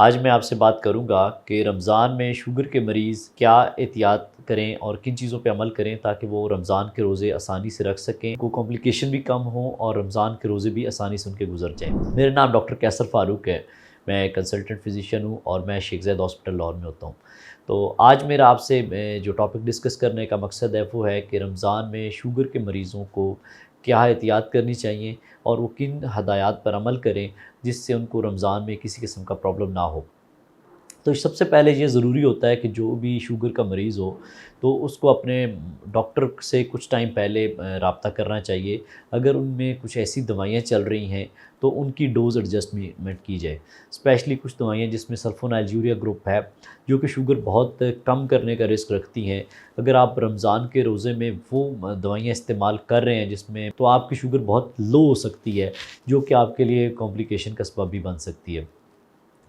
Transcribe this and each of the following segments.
آج میں آپ سے بات کروں گا کہ رمضان میں شوگر کے مریض کیا احتیاط کریں اور کن چیزوں پہ عمل کریں تاکہ وہ رمضان کے روزے آسانی سے رکھ سکیں، کو کمپلیکیشن بھی کم ہوں اور رمضان کے روزے بھی آسانی سے ان کے گزر جائیں۔ میرا نام ڈاکٹر کیسر فاروق ہے، میں کنسلٹنٹ فزیشین ہوں اور میں شیخ زاید ہاسپٹل لاہور میں ہوتا ہوں۔ تو آج میرا آپ سے جو ٹاپک ڈسکس کرنے کا مقصد ہے وہ ہے کہ رمضان میں شوگر کے مریضوں کو کیا احتیاط کرنی چاہیے اور وہ کن ہدایات پر عمل کریں جس سے ان کو رمضان میں کسی قسم کا پرابلم نہ ہو۔ تو سب سے پہلے یہ ضروری ہوتا ہے کہ جو بھی شوگر کا مریض ہو تو اس کو اپنے ڈاکٹر سے کچھ ٹائم پہلے رابطہ کرنا چاہیے۔ اگر ان میں کچھ ایسی دوائیاں چل رہی ہیں تو ان کی ڈوز ایڈجسٹمنٹ کی جائے، اسپیشلی کچھ دوائیاں جس میں سلفونائلزیوریا گروپ ہے جو کہ شوگر بہت کم کرنے کا رسک رکھتی ہیں۔ اگر آپ رمضان کے روزے میں وہ دوائیاں استعمال کر رہے ہیں جس میں تو آپ کی شوگر بہت لو ہو سکتی ہے، جو کہ آپ کے لیے کمپلیکیشن کا سبب بھی بن سکتی ہے۔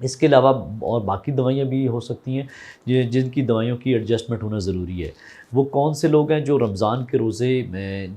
اس کے علاوہ اور باقی دوائیاں بھی ہو سکتی ہیں جن کی دوائیوں کی ایڈجسٹمنٹ ہونا ضروری ہے۔ وہ کون سے لوگ ہیں جو رمضان کے روزے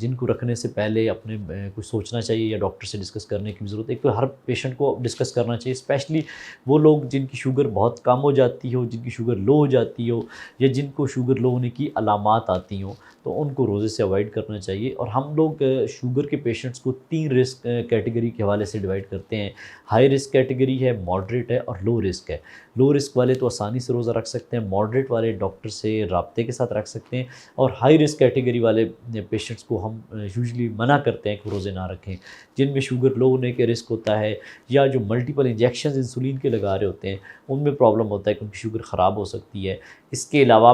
جن کو رکھنے سے پہلے اپنے کچھ سوچنا چاہیے یا ڈاکٹر سے ڈسکس کرنے کی ضرورت ہے؟ ایک تو ہر پیشنٹ کو ڈسکس کرنا چاہیے، اسپیشلی وہ لوگ جن کی شوگر بہت کم ہو جاتی ہو، جن کی شوگر لو ہو جاتی ہو یا جن کو شوگر لو ہونے کی علامات آتی ہوں تو ان کو روزے سے اوائڈ کرنا چاہیے۔ اور ہم لوگ شوگر کے پیشنٹس کو 3 رسک کیٹیگری کے حوالے سے ڈیوائڈ کرتے ہیں۔ ہائی رسک کیٹیگری ہے، ماڈریٹ ہے اور لو رسک ہے۔ لو رسک والے تو آسانی سے روزہ رکھ سکتے ہیں، ماڈریٹ والے ڈاکٹر سے رابطے کے ساتھ رکھ سکتے ہیں، اور ہائی رسک کیٹیگری والے پیشنٹس کو ہم یوزلی منع کرتے ہیں کہ روزے نہ رکھیں، جن میں شوگر لو ہونے کے رسک ہوتا ہے یا جو ملٹیپل انجیکشنز انسولین کے لگا رہے ہوتے ہیں ان میں پرابلم ہوتا ہے کہ ان کی شوگر خراب ہو سکتی ہے۔ اس کے علاوہ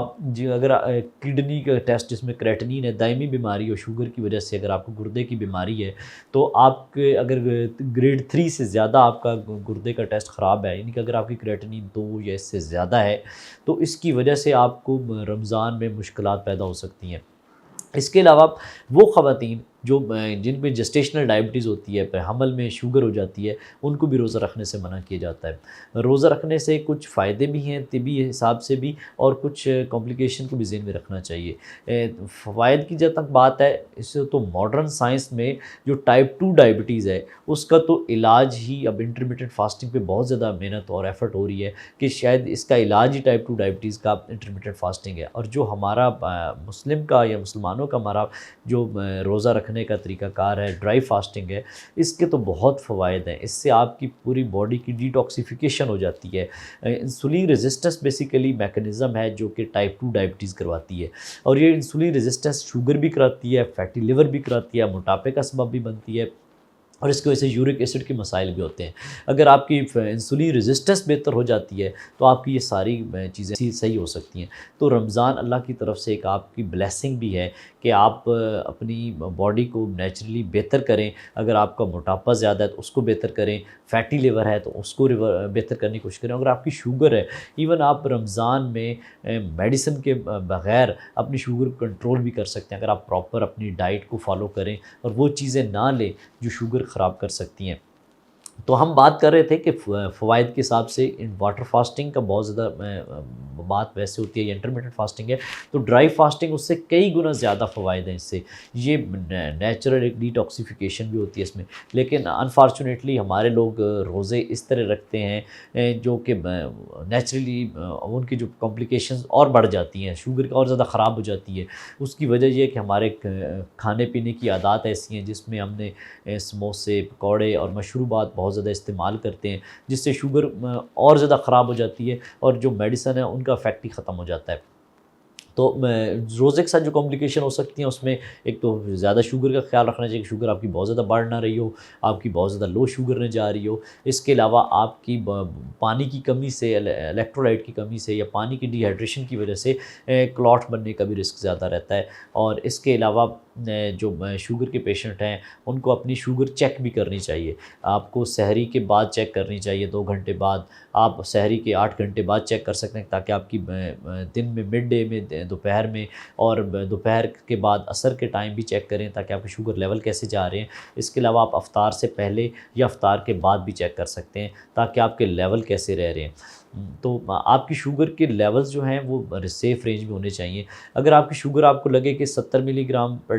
اگر کڈنی کا ٹیسٹ جس میں کریٹنین ہے، دائمی بیماری ہو شوگر کی وجہ سے، اگر آپ کو گردے کی بیماری ہے تو آپ کے اگر گریڈ 3 سے زیادہ آپ کا گردے کا ٹیسٹ خراب ہے، یعنی کہ اگر آپ کی کریٹنین 2 یا اس سے زیادہ ہے تو اس کی وجہ سے آپ کو رمضان میں مشکلات پیدا ہو سکتی ہیں۔ اس کے علاوہ وہ خواتین جو جن میں جسٹیشنل ڈائبٹیز ہوتی ہے، حمل میں شوگر ہو جاتی ہے، ان کو بھی روزہ رکھنے سے منع کیا جاتا ہے۔ روزہ رکھنے سے کچھ فائدے بھی ہیں طبی حساب سے بھی اور کچھ کمپلیکیشن کو بھی ذہن میں رکھنا چاہیے۔ فوائد کی جب تک بات ہے، اس سے تو ماڈرن سائنس میں جو ٹائپ 2 ڈائبٹیز ہے اس کا تو علاج ہی اب انٹرمیٹنٹ فاسٹنگ پہ بہت زیادہ محنت اور ایفرٹ ہو رہی ہے کہ شاید اس کا علاج ہی ٹائپ 2 ڈائبٹیز کا انٹرمیٹنٹ فاسٹنگ ہے۔ اور جو ہمارا مسلم کا یا مسلمانوں کا ہمارا جو روزہ رکھنے کا طریقہ کار ہے، ڈرائی فاسٹنگ ہے، اس کے تو بہت فوائد ہیں۔ اس سے آپ کی پوری باڈی کی ڈیٹاکسیفیکیشن ہو جاتی ہے۔ انسولین ریزسٹنس بیسیکلی میکنزم ہے جو کہ ٹائپ 2 ڈائبٹیز کرواتی ہے، اور یہ انسولین ریزسٹنس شوگر بھی کراتی ہے، فیٹی لیور بھی کراتی ہے، موٹاپے کا سبب بھی بنتی ہے، اور اس کی وجہ سے یورک ایسڈ کے مسائل بھی ہوتے ہیں۔ اگر آپ کی انسولین ریزسٹنس بہتر ہو جاتی ہے تو آپ کی یہ ساری چیزیں صحیح ہو سکتی ہیں۔ تو رمضان اللہ کی طرف سے ایک آپ کی بلیسنگ بھی ہے کہ آپ اپنی باڈی کو نیچرلی بہتر کریں۔ اگر آپ کا موٹاپا زیادہ ہے تو اس کو بہتر کریں، فیٹی لیور ہے تو اس کو بہتر کرنے کی کوشش کریں۔ اگر آپ کی شوگر ہے، ایون آپ رمضان میں میڈیسن کے بغیر اپنی شوگر کو کنٹرول بھی کر سکتے ہیں اگر آپ پراپر اپنی ڈائٹ کو فالو کریں اور وہ چیزیں نہ لیں جو شوگر خراب کر سکتی ہیں۔ تو ہم بات کر رہے تھے کہ فوائد کے حساب سے واٹر فاسٹنگ کا بہت زیادہ بات ویسے ہوتی ہے، یہ انٹرمیٹنٹ فاسٹنگ ہے، تو ڈرائی فاسٹنگ اس سے کئی گنا زیادہ فوائد ہیں۔ اس سے یہ نیچرل ایک ڈیٹاکسیفیکیشن بھی ہوتی ہے اس میں، لیکن انفارچونیٹلی ہمارے لوگ روزے اس طرح رکھتے ہیں جو کہ نیچرلی ان کی جو کمپلیکیشنز اور بڑھ جاتی ہیں، شوگر اور زیادہ خراب ہو جاتی ہے۔ اس کی وجہ یہ ہے کہ ہمارے کھانے پینے کی عادات ایسی ہیں جس میں ہم نے سموسے، پکوڑے اور مشروبات بہت زیادہ استعمال کرتے ہیں، جس سے شوگر اور زیادہ خراب ہو جاتی ہے اور جو میڈیسن ہے ان کا افیکٹ ہی ختم ہو جاتا ہے۔ تو روزے کے ساتھ جو کمپلیکیشن ہو سکتی ہیں اس میں ایک تو زیادہ شوگر کا خیال رکھنا چاہیے کہ شوگر آپ کی بہت زیادہ بڑھ نہ رہی ہو، آپ کی بہت زیادہ لو شوگر نہ جا رہی ہو۔ اس کے علاوہ آپ کی پانی کی کمی سے، الیکٹرولائٹ کی کمی سے یا پانی کی ڈی ہائیڈریشن کی وجہ سے کلاٹ بننے کا بھی رسک زیادہ رہتا ہے۔ اور اس کے علاوہ جو شوگر کے پیشنٹ ہیں ان کو اپنی شوگر چیک بھی کرنی چاہیے۔ آپ کو سحری کے بعد چیک کرنی چاہیے، 2 گھنٹے بعد۔ آپ سحری کے 8 گھنٹے بعد چیک کر سکتے ہیں تاکہ آپ کی دن میں مڈ ڈے میں، دوپہر میں اور دوپہر کے بعد عصر کے ٹائم بھی چیک کریں تاکہ آپ کے شوگر لیول کیسے جا رہے ہیں۔ اس کے علاوہ آپ افطار سے پہلے یا افطار کے بعد بھی چیک کر سکتے ہیں تاکہ آپ کے لیول کیسے رہ رہے ہیں۔ تو آپ کی شوگر کے لیولز جو ہیں وہ سیف رینج میں ہونے چاہیے۔ اگر آپ کی شوگر آپ کو لگے کہ 70 ملی گرام پر